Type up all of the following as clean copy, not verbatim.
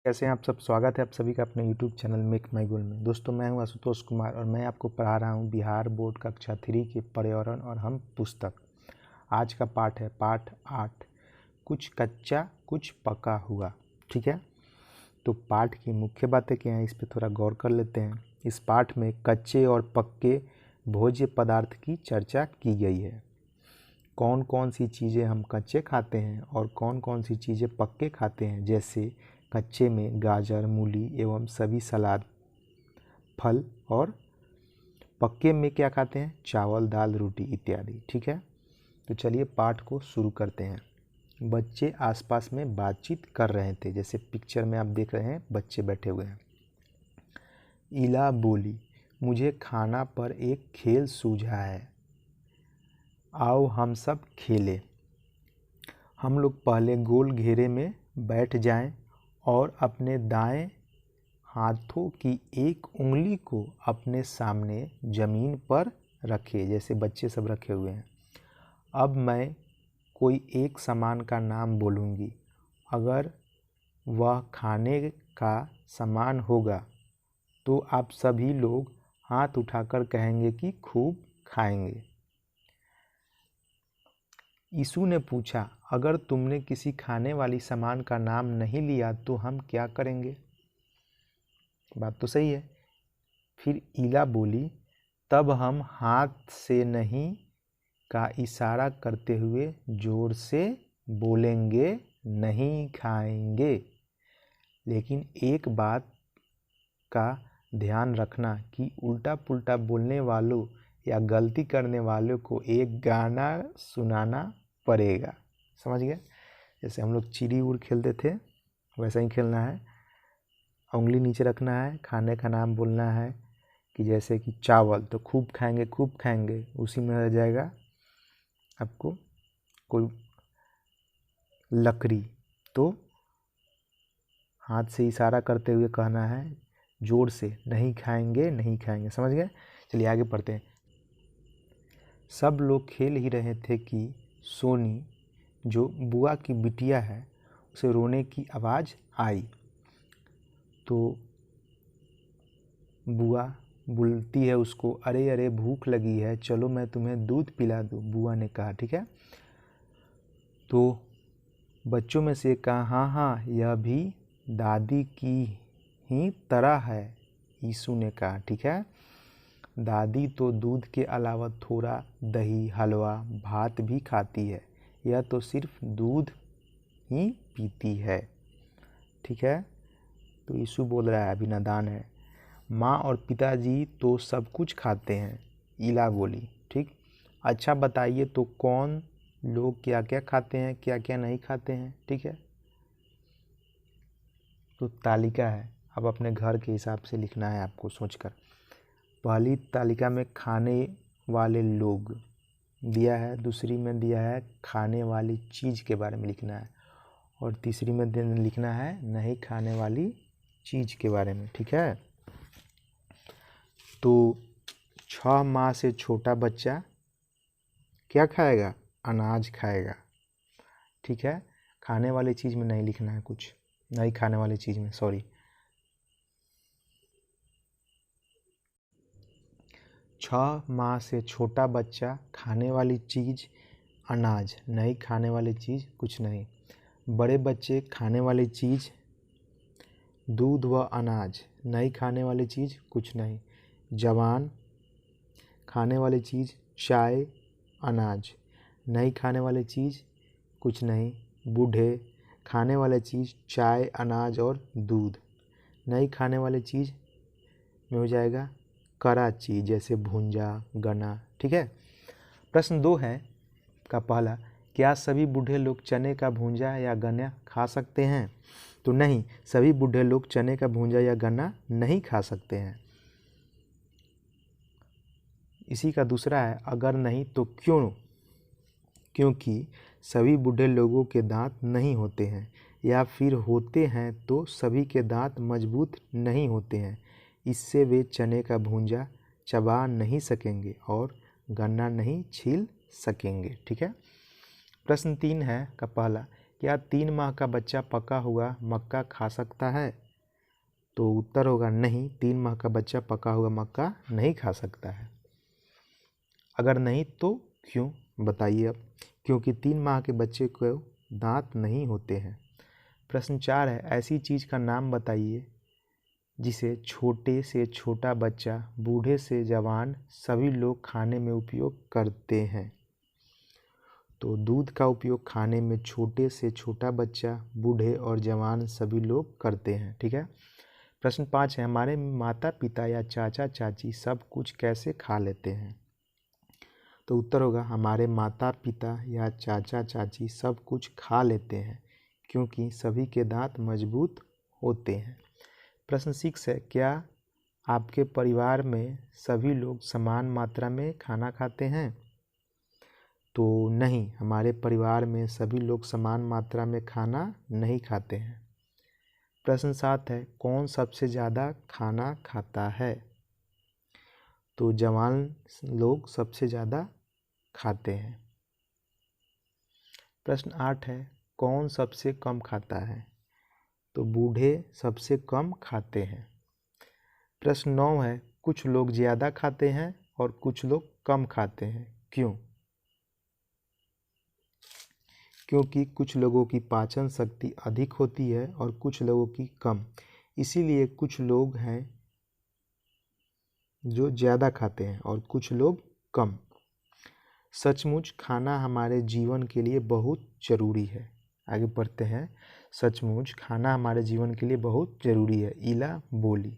कैसे हैं आप सब। स्वागत है आप सभी का अपने YouTube चैनल मेक माई गोल में। दोस्तों मैं हूं आशुतोष कुमार और मैं आपको पढ़ा रहा हूं बिहार बोर्ड कक्षा 3 के पर्यावरण और हम पुस्तक। आज का पाठ है पाठ 8, कुछ कच्चा कुछ पका हुआ। ठीक है, तो पाठ की मुख्य बातें क्या हैं इस पर थोड़ा गौर कर लेते हैं। इस पाठ में कच्चे और पक्के भोज्य पदार्थ की चर्चा की गई है। कौन कौन सी चीज़ें हम कच्चे खाते हैं और कौन कौन सी चीज़ें पक्के खाते हैं, जैसे कच्चे में गाजर, मूली एवं सभी सलाद, फल, और पक्के में क्या खाते हैं, चावल, दाल, रोटी इत्यादि। ठीक है, तो चलिए पाठ को शुरू करते हैं। बच्चे आसपास में बातचीत कर रहे थे, जैसे पिक्चर में आप देख रहे हैं बच्चे बैठे हुए हैं। इला बोली, मुझे खाना पर एक खेल सूझा है, आओ हम सब खेलें। हम लोग पहले गोल घेरे में बैठ जाएं और अपने दाएं हाथों की एक उंगली को अपने सामने ज़मीन पर रखें, जैसे बच्चे सब रखे हुए हैं। अब मैं कोई एक सामान का नाम बोलूँगी, अगर वह खाने का सामान होगा तो आप सभी लोग हाथ उठाकर कहेंगे कि खूब खाएंगे। यीशु ने पूछा, अगर तुमने किसी खाने वाली सामान का नाम नहीं लिया तो हम क्या करेंगे? बात तो सही है। फिर ईला बोली, तब हम हाथ से नहीं का इशारा करते हुए जोर से बोलेंगे, नहीं खाएंगे। लेकिन एक बात का ध्यान रखना कि उल्टा पुल्टा बोलने वालों या गलती करने वालों को एक गाना सुनाना पड़ेगा। समझ गए? जैसे हम लोग चिड़ी उड़ खेलते थे वैसा ही खेलना है। उंगली नीचे रखना है, खाने का नाम बोलना है कि जैसे कि चावल, तो खूब खाएंगे, उसी में रह जाएगा आपको कोई लकड़ी, तो हाथ से इशारा करते हुए कहना है जोर से, नहीं खाएंगे। समझ गए? चलिए आगे पढ़ते हैं। सब लोग खेल ही रहे थे कि सोनी, जो बुआ की बिटिया है, उसे रोने की आवाज़ आई। तो बुआ बोलती है उसको, अरे अरे भूख लगी है, चलो मैं तुम्हें दूध पिला दूँ, बुआ ने कहा। ठीक है, तो बच्चों में से कहा, हाँ हाँ यह भी दादी की ही तरह है, यीशु ने कहा। ठीक है, दादी तो दूध के अलावा थोड़ा दही, हलवा, भात भी खाती है, यह तो सिर्फ दूध ही पीती है। ठीक है, तो यीशु बोल रहा है अभी नादान है। माँ और पिताजी तो सब कुछ खाते हैं, ईला बोली। ठीक, अच्छा बताइए तो कौन लोग क्या क्या खाते हैं, क्या क्या नहीं खाते हैं? ठीक है, तो तालिका है, अब अपने घर के हिसाब से लिखना है आपको सोचकर। पहली तालिका में खाने वाले लोग दिया है, दूसरी में दिया है खाने वाली चीज़ के बारे में लिखना है, और तीसरी में लिखना है नहीं खाने वाली चीज़ के बारे में। ठीक है, तो 6 माह से छोटा बच्चा क्या खाएगा? अनाज खाएगा। ठीक है, खाने वाली चीज़ में नहीं लिखना है कुछ, नहीं खाने वाली चीज़ में, सॉरी। 6 माह से छोटा बच्चा खाने वाली चीज़ अनाज, नहीं खाने वाली चीज़ कुछ नहीं। बड़े बच्चे खाने वाली चीज़ दूध व अनाज, नहीं खाने वाली चीज़ कुछ नहीं। जवान खाने वाली चीज़ चाय, अनाज, नहीं खाने वाली चीज़ कुछ नहीं। बूढ़े खाने वाली चीज़ चाय, अनाज और दूध, नहीं खाने वाली चीज़ में हो जाएगा कड़ा चीज़, जैसे भुंजा, गन्ना। ठीक है, प्रश्न 2 है का पहला, क्या सभी बूढ़े लोग चने का भुंजा या गन्ना खा सकते हैं? तो नहीं, सभी बूढ़े लोग चने का भुंजा या गन्ना नहीं खा सकते हैं। इसी का दूसरा है, अगर नहीं तो क्यों? क्योंकि सभी बूढ़े लोगों के दांत नहीं होते हैं, या फिर होते हैं तो सभी के दांत मजबूत नहीं होते हैं, इससे वे चने का भुंजा चबा नहीं सकेंगे और गन्ना नहीं छील सकेंगे। ठीक है, प्रश्न 3 है का पहला, क्या 3 माह का बच्चा पका हुआ मक्का खा सकता है? तो उत्तर होगा नहीं, 3 माह का बच्चा पका हुआ मक्का नहीं खा सकता है। अगर नहीं तो क्यों, बताइए अब। क्योंकि 3 माह के बच्चे को दांत नहीं होते हैं। प्रश्न 4 है, ऐसी चीज़ का नाम बताइए जिसे छोटे से छोटा बच्चा, बूढ़े से जवान सभी लोग खाने में उपयोग करते हैं। तो दूध का उपयोग खाने में छोटे से छोटा बच्चा, बूढ़े और जवान सभी लोग करते हैं। ठीक है। प्रश्न 5 है, हमारे माता पिता या चाचा चाची सब कुछ कैसे खा लेते हैं? तो उत्तर होगा हमारे माता पिता या चाचा चाची सब कुछ खा लेते हैं क्योंकि सभी के दांत मजबूत होते हैं। प्रश्न 6 है, क्या आपके परिवार में सभी लोग समान मात्रा में खाना खाते हैं? तो नहीं, हमारे परिवार में सभी लोग समान मात्रा में खाना नहीं खाते हैं। प्रश्न 7 है, कौन सबसे ज़्यादा खाना खाता है? तो जवान लोग सबसे ज़्यादा खाते हैं। प्रश्न 8 है, कौन सबसे कम खाता है? तो बूढ़े सबसे कम खाते हैं। प्रश्न 9 है, कुछ लोग ज़्यादा खाते हैं और कुछ लोग कम खाते हैं, क्यों? क्योंकि कुछ लोगों की पाचन शक्ति अधिक होती है और कुछ लोगों की कम, इसीलिए कुछ लोग हैं जो ज़्यादा खाते हैं और कुछ लोग कम। सचमुच खाना हमारे जीवन के लिए बहुत ज़रूरी है। आगे पढ़ते हैं, सचमुच खाना हमारे जीवन के लिए बहुत ज़रूरी है, ईला बोली।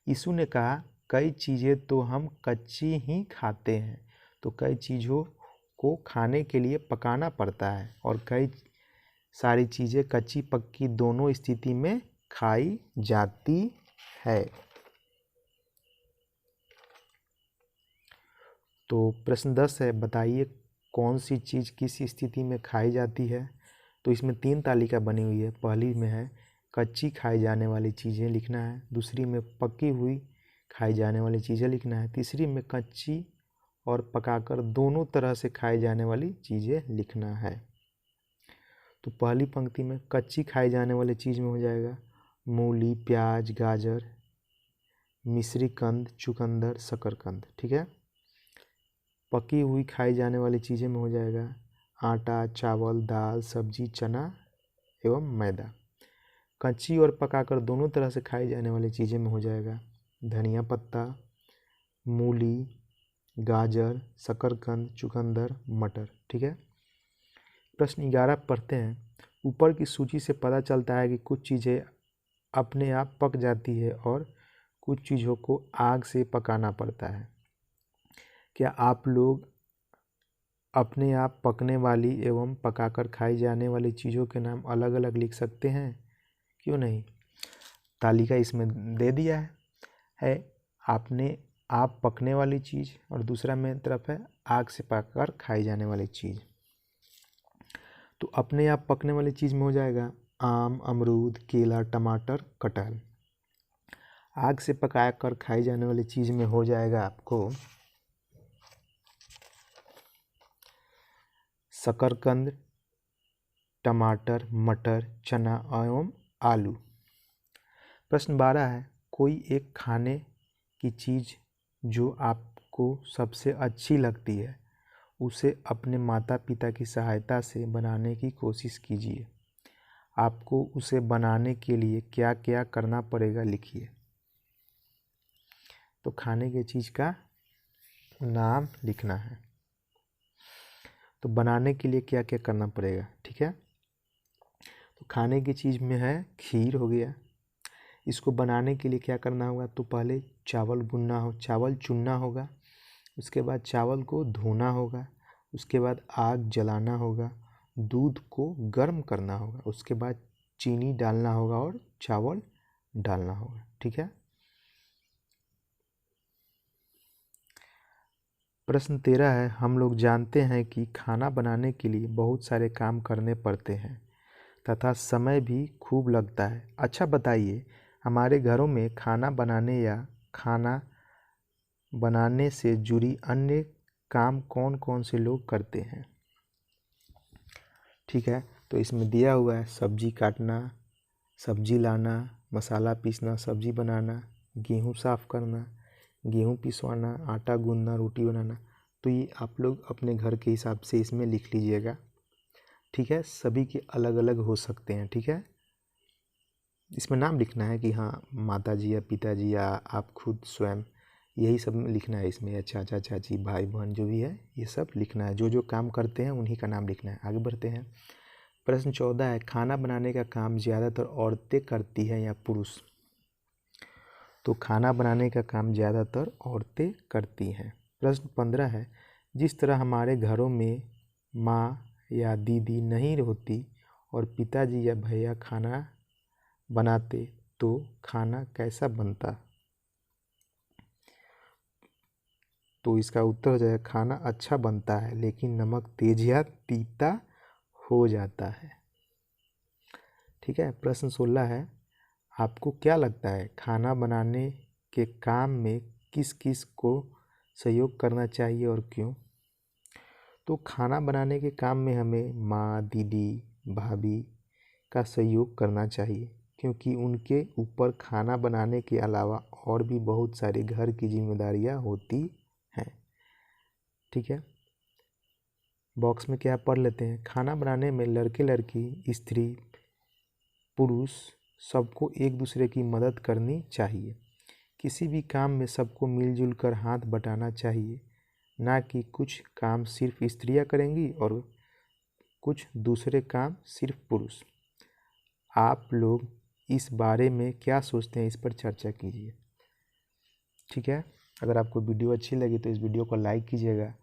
यीशु ने कहा, कई चीज़ें तो हम कच्ची ही खाते हैं, तो कई चीज़ों को खाने के लिए पकाना पड़ता है और कई सारी चीज़ें कच्ची पक्की दोनों स्थिति में खाई जाती है। तो प्रश्न 10 है, बताइए कौन सी चीज़ किस स्थिति में खाई जाती है? तो इसमें 3 तालिका बनी हुई है। पहली में है कच्ची खाई जाने वाली चीज़ें लिखना है, दूसरी में पकी हुई खाई जाने वाली चीज़ें लिखना है, तीसरी में कच्ची और पकाकर दोनों तरह से खाई जाने वाली चीज़ें लिखना है। तो पहली पंक्ति में कच्ची खाई जाने वाली चीज़ में हो जाएगा मूली, प्याज, गाजर, मिश्रीकंद, चुकंदर, शकरकंद। ठीक है। पकी हुई खाई जाने वाली चीज़ें में हो जाएगा आटा, चावल, दाल, सब्जी, चना एवं मैदा। कच्ची और पकाकर दोनों तरह से खाई जाने वाली चीज़ें में हो जाएगा धनिया पत्ता, मूली, गाजर, शकरकंद, चुकंदर, मटर। ठीक है। प्रश्न 11 पढ़ते हैं, ऊपर की सूची से पता चलता है कि कुछ चीज़ें अपने आप पक जाती है और कुछ चीज़ों को आग से पकाना पड़ता है। क्या आप लोग अपने आप पकने वाली एवं पकाकर खाई जाने वाली चीज़ों के नाम अलग अलग लिख सकते हैं? क्यों नहीं, तालिका इसमें दे दिया है। आप पकने वाली चीज़ और दूसरा में तरफ है आग से पकाकर खाई जाने वाली चीज़। तो अपने आप पकने वाली चीज़ में हो जाएगा आम, अमरूद, केला, टमाटर, कटहल। आग से पकाकर खाई जाने वाली चीज़ में हो जाएगा आपको शकरकंद, टमाटर, मटर, चना एवं आलू। प्रश्न 12 है, कोई एक खाने की चीज़ जो आपको सबसे अच्छी लगती है उसे अपने माता पिता की सहायता से बनाने की कोशिश कीजिए। आपको उसे बनाने के लिए क्या क्या करना पड़ेगा लिखिए। तो खाने की चीज़ का नाम लिखना है। तो बनाने के लिए क्या क्या करना पड़ेगा, ठीक है। तो खाने की चीज़ में है खीर हो गया। इसको बनाने के लिए क्या करना होगा, तो पहले चावल चुनना होगा, उसके बाद चावल को धोना होगा, उसके बाद आग जलाना होगा, दूध को गर्म करना होगा, उसके बाद चीनी डालना होगा और चावल डालना होगा। ठीक है। प्रश्न 13 है, हम लोग जानते हैं कि खाना बनाने के लिए बहुत सारे काम करने पड़ते हैं तथा समय भी खूब लगता है। अच्छा बताइए, हमारे घरों में खाना बनाने या खाना बनाने से जुड़ी अन्य काम कौन कौन से लोग करते हैं? ठीक है। तो इसमें दिया हुआ है सब्जी काटना, सब्जी लाना, मसाला पीसना, सब्जी बनाना, गेहूँ साफ़ करना, गेहूँ पिसवाना, आटा गूंदना, रोटी बनाना। तो ये आप लोग अपने घर के हिसाब से इसमें लिख लीजिएगा, ठीक है। सभी के अलग अलग हो सकते हैं, ठीक है। इसमें नाम लिखना है कि हाँ माताजी या पिताजी या आप खुद स्वयं, यही सब लिखना है इसमें, या चाचा चाची भाई बहन जो भी है ये सब लिखना है। जो जो काम करते हैं उन्हीं का नाम लिखना है। आगे बढ़ते हैं। प्रश्न 14 है, खाना बनाने का काम ज़्यादातर औरतें करती हैं या पुरुष? तो खाना बनाने का काम ज़्यादातर औरतें करती हैं। प्रश्न 15 है, जिस तरह हमारे घरों में माँ या दीदी नहीं होती और पिताजी या भैया खाना बनाते तो खाना कैसा बनता? तो इसका उत्तर हो जाएगा खाना अच्छा बनता है लेकिन नमक तेज या तीता हो जाता है, ठीक है। प्रश्न 16 है, आपको क्या लगता है खाना बनाने के काम में किस किस को सहयोग करना चाहिए और क्यों? तो खाना बनाने के काम में हमें माँ, दीदी, भाभी का सहयोग करना चाहिए, क्योंकि उनके ऊपर खाना बनाने के अलावा और भी बहुत सारे घर की जिम्मेदारियां होती हैं, ठीक है। बॉक्स में क्या पढ़ लेते हैं। खाना बनाने में लड़के लड़की, स्त्री पुरुष सबको एक दूसरे की मदद करनी चाहिए। किसी भी काम में सबको मिलजुल कर हाथ बटाना चाहिए, ना कि कुछ काम सिर्फ स्त्रियां करेंगी और कुछ दूसरे काम सिर्फ पुरुष। आप लोग इस बारे में क्या सोचते हैं, इस पर चर्चा कीजिए, ठीक है। अगर आपको वीडियो अच्छी लगी तो इस वीडियो को लाइक कीजिएगा,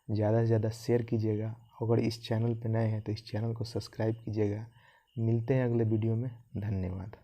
ज़्यादा से ज़्यादा शेयर कीजिएगा। अगर इस चैनल पर नए हैं तो इस चैनल को सब्सक्राइब कीजिएगा। मिलते हैं अगले वीडियो में। धन्यवाद।